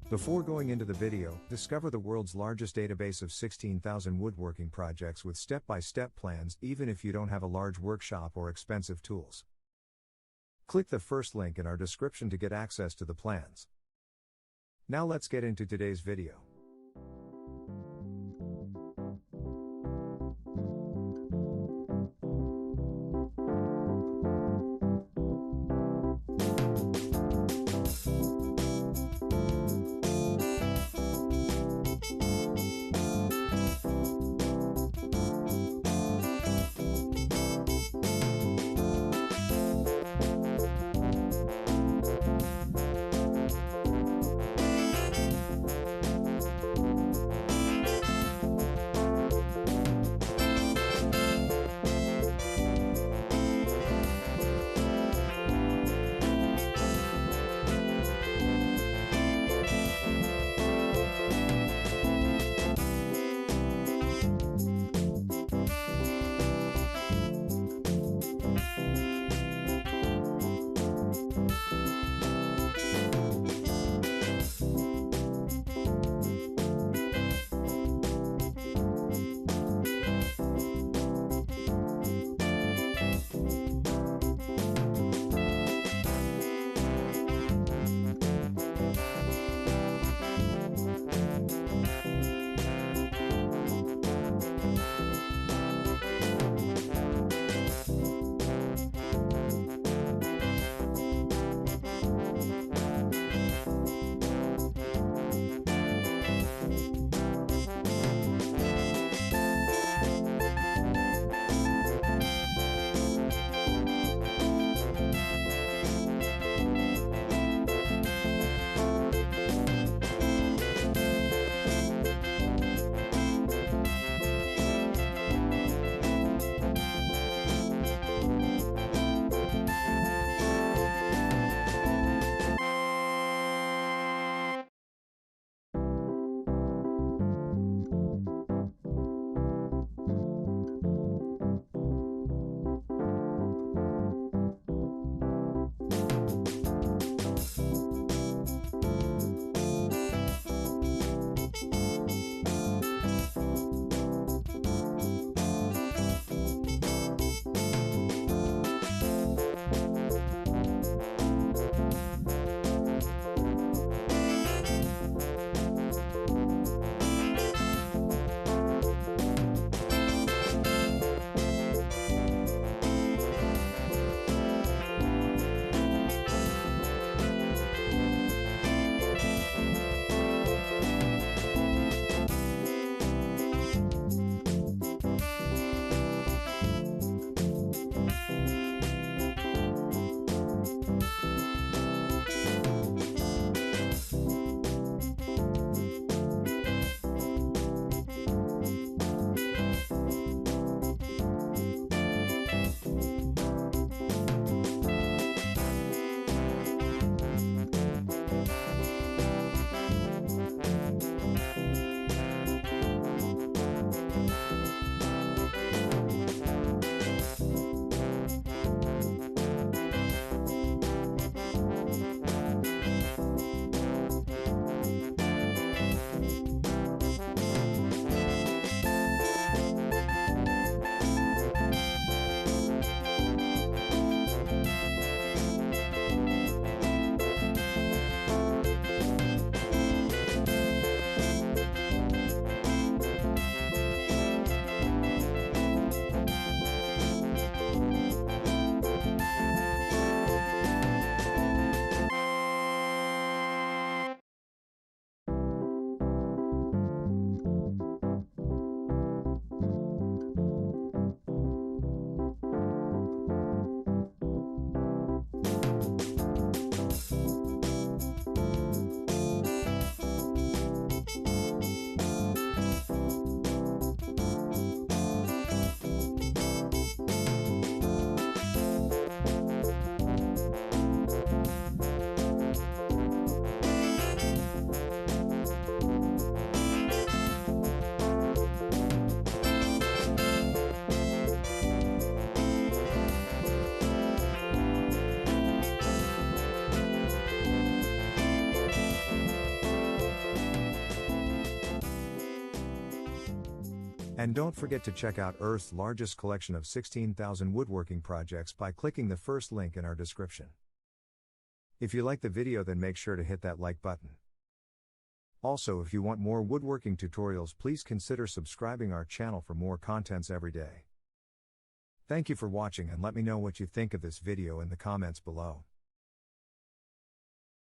Before going into the video, discover the world's largest database of 16,000 woodworking projects with step-by-step plans even if you don't have a large workshop or expensive tools. Click the first link in our description to get access to the plans. Now let's get into today's video. And don't forget to check out Earth's largest collection of 16,000 woodworking projects by clicking the first link in our description. If you like the video, then make sure to hit that like button. Also, if you want more woodworking tutorials, please consider subscribing our channel for more contents every day. Thank you for watching, and let me know what you think of this video in the comments below.